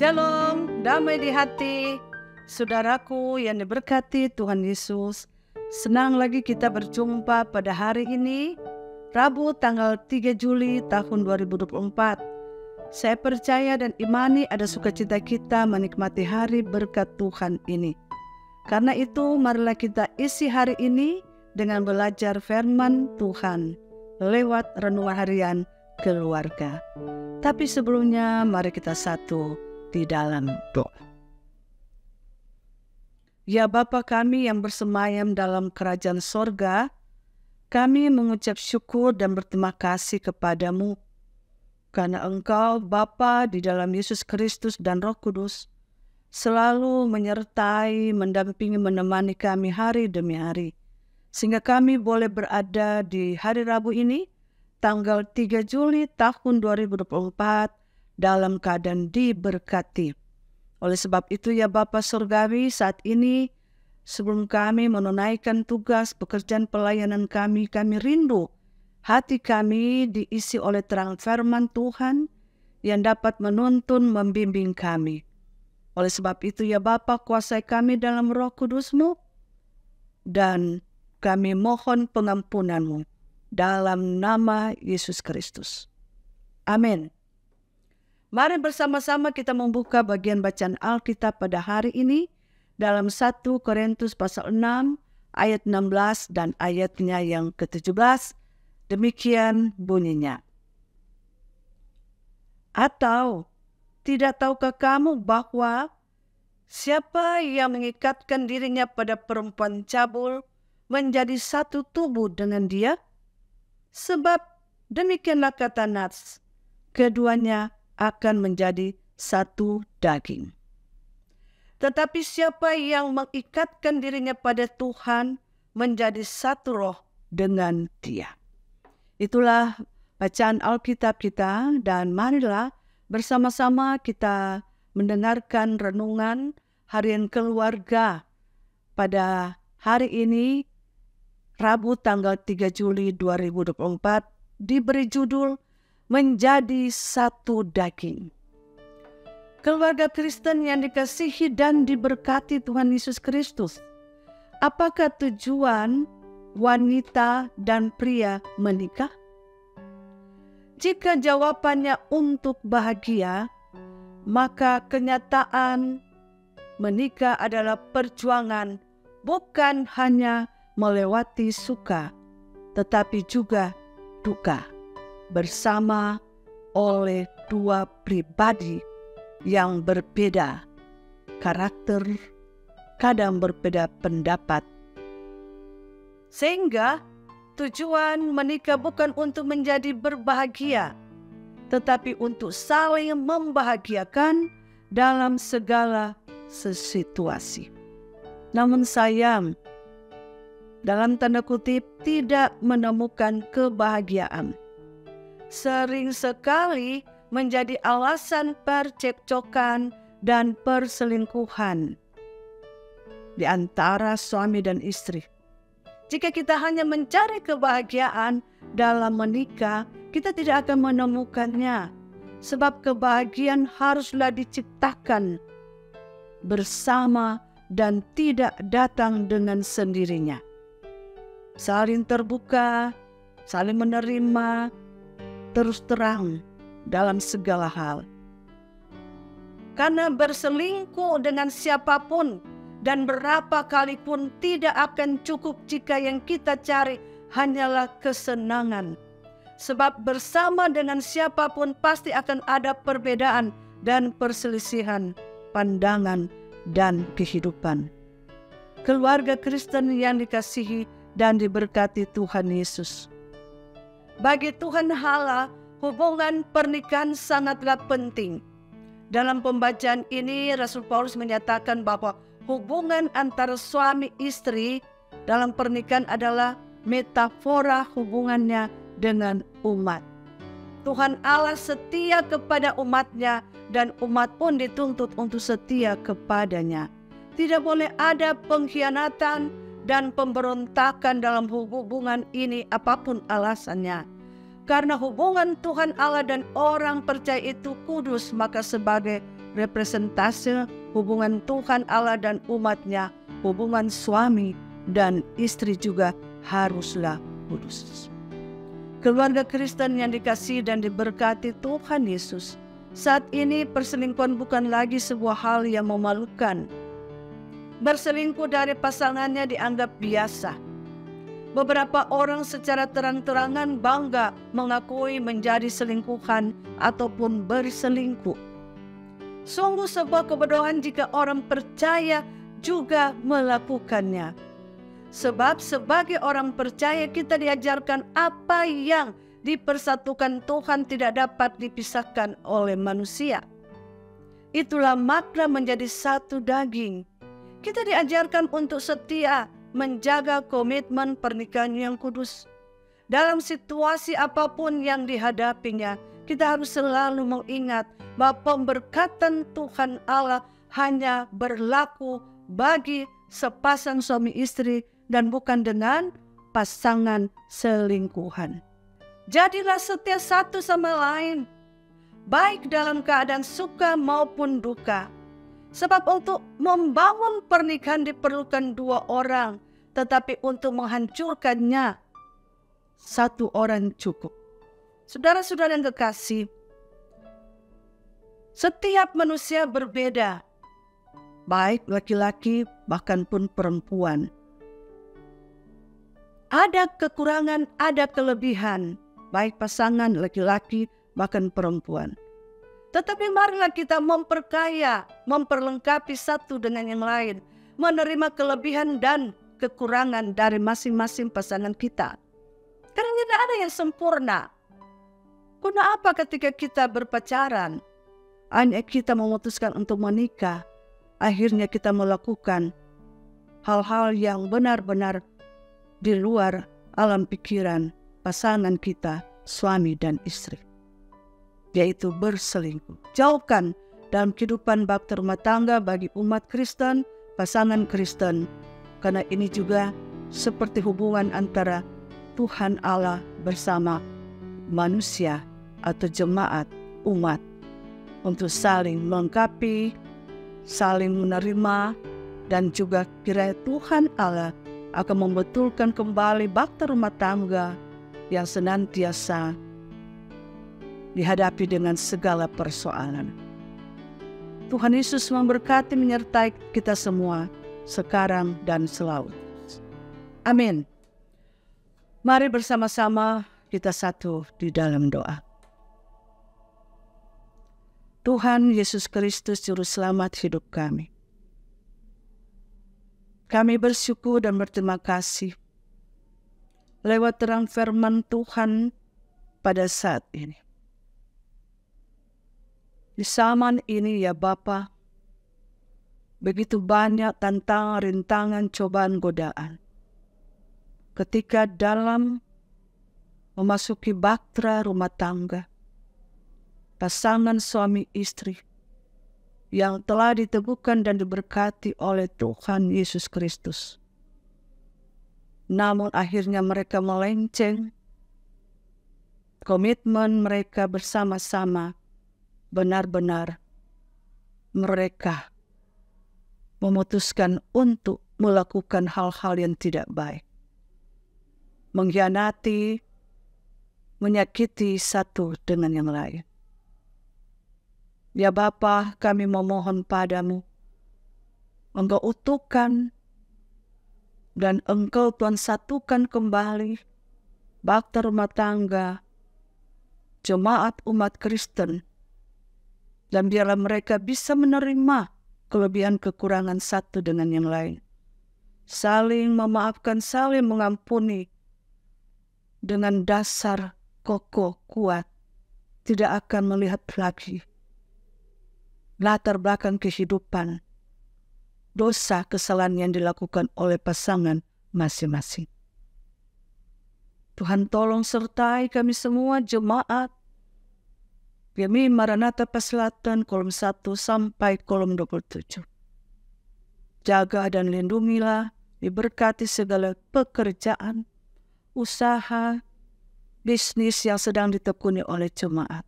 Shalom, damai di hati, saudaraku yang diberkati Tuhan Yesus. Senang lagi kita berjumpa pada hari ini, Rabu tanggal 3 Juli tahun 2024. Saya percaya dan imani ada sukacita kita menikmati hari berkat Tuhan ini. Karena itu marilah kita isi hari ini dengan belajar firman Tuhan lewat renungan harian keluarga. Tapi sebelumnya mari kita satu di dalam doa. Ya Bapa kami yang bersemayam dalam kerajaan sorga, kami mengucap syukur dan berterima kasih kepadamu, karena Engkau Bapa di dalam Yesus Kristus dan Roh Kudus selalu menyertai, mendampingi, menemani kami hari demi hari, sehingga kami boleh berada di hari Rabu ini, tanggal 3 Juli tahun 2024, dalam keadaan diberkati. Oleh sebab itu ya Bapa Surgawi, saat ini sebelum kami menunaikan tugas pekerjaan pelayanan kami rindu hati kami diisi oleh terang firman Tuhan yang dapat menuntun membimbing kami. Oleh sebab itu ya Bapa, kuasai kami dalam Roh Kudus-Mu dan kami mohon pengampunan-Mu dalam nama Yesus Kristus. Amin. Mari bersama-sama kita membuka bagian bacaan Alkitab pada hari ini dalam 1 Korintus pasal 6 ayat 16 dan ayatnya yang ke-17. Demikian bunyinya. Atau tidak tahukah kamu bahwa siapa yang mengikatkan dirinya pada perempuan cabul menjadi satu tubuh dengan dia? Sebab demikianlah kata Nats, keduanya akan menjadi satu daging. Tetapi siapa yang mengikatkan dirinya pada Tuhan menjadi satu roh dengan Dia. Itulah bacaan Alkitab kita, dan marilah bersama-sama kita mendengarkan renungan harian keluarga pada hari ini, Rabu tanggal 3 Juli 2024, diberi judul Menjadi Satu Daging. Keluarga Kristen yang dikasihi dan diberkati Tuhan Yesus Kristus, apakah tujuan wanita dan pria menikah? Jika jawabannya untuk bahagia, maka kenyataan menikah adalah perjuangan, bukan hanya melewati suka, tetapi juga duka, bersama oleh dua pribadi yang berbeda karakter, kadang berbeda pendapat. Sehingga tujuan menikah bukan untuk menjadi berbahagia, tetapi untuk saling membahagiakan dalam segala situasi. Namun sayang, dalam tanda kutip, tidak menemukan kebahagiaan sering sekali menjadi alasan percekcokan dan perselingkuhan di antara suami dan istri. Jika kita hanya mencari kebahagiaan dalam menikah, kita tidak akan menemukannya, sebab kebahagiaan haruslah diciptakan bersama dan tidak datang dengan sendirinya. Saling terbuka, saling menerima, terus terang dalam segala hal. Karena berselingkuh dengan siapapun dan berapa kali pun tidak akan cukup jika yang kita cari hanyalah kesenangan. Sebab bersama dengan siapapun pasti akan ada perbedaan dan perselisihan pandangan dan kehidupan. Keluarga Kristen yang dikasihi dan diberkati Tuhan Yesus, bagi Tuhan Allah, hubungan pernikahan sangatlah penting. Dalam pembacaan ini, Rasul Paulus menyatakan bahwa hubungan antara suami istri dalam pernikahan adalah metafora hubungannya dengan umat. Tuhan Allah setia kepada umatnya, dan umat pun dituntut untuk setia kepadanya. Tidak boleh ada pengkhianatan dan pemberontakan dalam hubungan ini, apapun alasannya. Karena hubungan Tuhan Allah dan orang percaya itu kudus, maka sebagai representase hubungan Tuhan Allah dan umatnya, hubungan suami dan istri juga haruslah kudus. Keluarga Kristen yang dikasihi dan diberkati Tuhan Yesus, saat ini perselingkuhan bukan lagi sebuah hal yang memalukan. Berselingkuh dari pasangannya dianggap biasa. Beberapa orang secara terang-terangan bangga mengakui menjadi selingkuhan ataupun berselingkuh. Sungguh sebuah kebodohan jika orang percaya juga melakukannya. Sebab sebagai orang percaya kita diajarkan apa yang dipersatukan Tuhan tidak dapat dipisahkan oleh manusia. Itulah makna menjadi satu daging. Kita diajarkan untuk setia, menjaga komitmen pernikahan yang kudus. Dalam situasi apapun yang dihadapinya, kita harus selalu mengingat bahwa pemberkatan Tuhan Allah hanya berlaku bagi sepasang suami istri dan bukan dengan pasangan selingkuhan. Jadilah setia satu sama lain, baik dalam keadaan suka maupun duka. Sebab untuk membangun pernikahan diperlukan dua orang, tetapi untuk menghancurkannya satu orang cukup. Saudara-saudara yang kekasih, setiap manusia berbeda, baik laki-laki bahkan pun perempuan. Ada kekurangan, ada kelebihan, baik pasangan laki-laki bahkan perempuan. Tetapi marilah kita memperkaya, memperlengkapi satu dengan yang lain, menerima kelebihan dan kekurangan dari masing-masing pasangan kita. Karena tidak ada yang sempurna. Guna apa ketika kita berpacaran, hanya kita memutuskan untuk menikah, akhirnya kita melakukan hal-hal yang benar-benar di luar alam pikiran pasangan kita, suami dan istri, yaitu berselingkuh. Jauhkan dalam kehidupan bakti rumah tangga bagi umat Kristen, pasangan Kristen, karena ini juga seperti hubungan antara Tuhan Allah bersama manusia atau jemaat umat, untuk saling melengkapi, saling menerima, dan juga kiranya Tuhan Allah akan membetulkan kembali bakti rumah tangga yang senantiasa dihadapi dengan segala persoalan. Tuhan Yesus memberkati menyertai kita semua sekarang dan selalu. Amin. Mari bersama-sama kita satu di dalam doa. Tuhan Yesus Kristus Juru Selamat hidup kami. Kami bersyukur dan berterima kasih lewat terang firman Tuhan pada saat ini. Di zaman ini ya Bapa, begitu banyak tantangan, rintangan, cobaan, godaan. Ketika dalam memasuki bahtera rumah tangga, pasangan suami istri yang telah diteguhkan dan diberkati oleh Tuhan Yesus Kristus. Namun akhirnya mereka melenceng komitmen mereka bersama-sama. Benar-benar mereka memutuskan untuk melakukan hal-hal yang tidak baik. Mengkhianati, menyakiti satu dengan yang lain. Ya Bapa, kami memohon padamu, Engkau utuhkan dan Engkau Tuhan satukan kembali bakti rumah tangga, jemaat umat Kristen, dan biarlah mereka bisa menerima kelebihan kekurangan satu dengan yang lain. Saling memaafkan, saling mengampuni dengan dasar kokoh kuat, tidak akan melihat lagi latar belakang kehidupan, dosa kesalahan yang dilakukan oleh pasangan masing-masing. Tuhan tolong sertai kami semua jemaat kami Maranatha Paselatan kolom 1 sampai kolom 27. Jaga dan lindungilah, diberkati segala pekerjaan, usaha, bisnis yang sedang ditekuni oleh jemaat.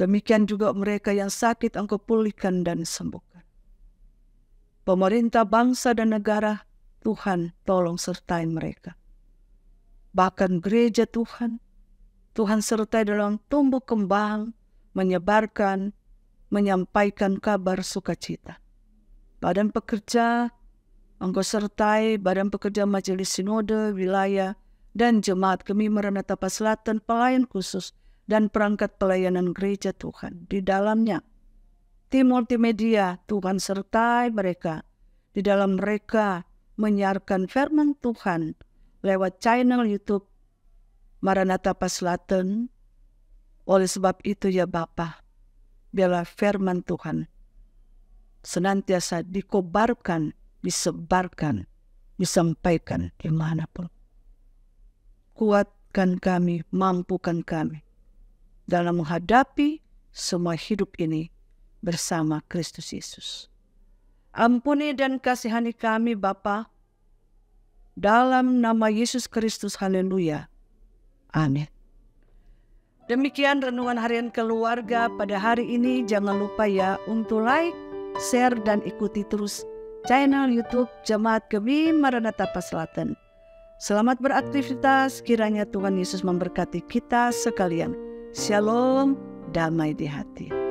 Demikian juga mereka yang sakit Engkau pulihkan dan sembuhkan. Pemerintah bangsa dan negara, Tuhan tolong sertai mereka. Bahkan gereja Tuhan sertai dalam tumbuh kembang, menyebarkan, menyampaikan kabar sukacita. Badan pekerja, Engkau sertai badan pekerja Majelis Sinode, wilayah, dan jemaat kami Maranatha Selatan, pelayan khusus, dan perangkat pelayanan gereja Tuhan. Di dalamnya, tim multimedia, Tuhan sertai mereka. Di dalam mereka menyiarkan firman Tuhan lewat channel YouTube Maranatha Selatan. Oleh sebab itu ya Bapa, biarlah firman Tuhan senantiasa dikobarkan, disebarkan, disampaikan dimanapun. Kuatkan kami, mampukan kami dalam menghadapi semua hidup ini bersama Kristus Yesus. Ampuni dan kasihani kami Bapa, dalam nama Yesus Kristus, haleluya. Amin. Demikian renungan harian keluarga pada hari ini. Jangan lupa ya untuk like, share, dan ikuti terus channel YouTube Jemaat Kami Maranatha Selatan. Selamat beraktivitas, kiranya Tuhan Yesus memberkati kita sekalian. Shalom, damai di hati.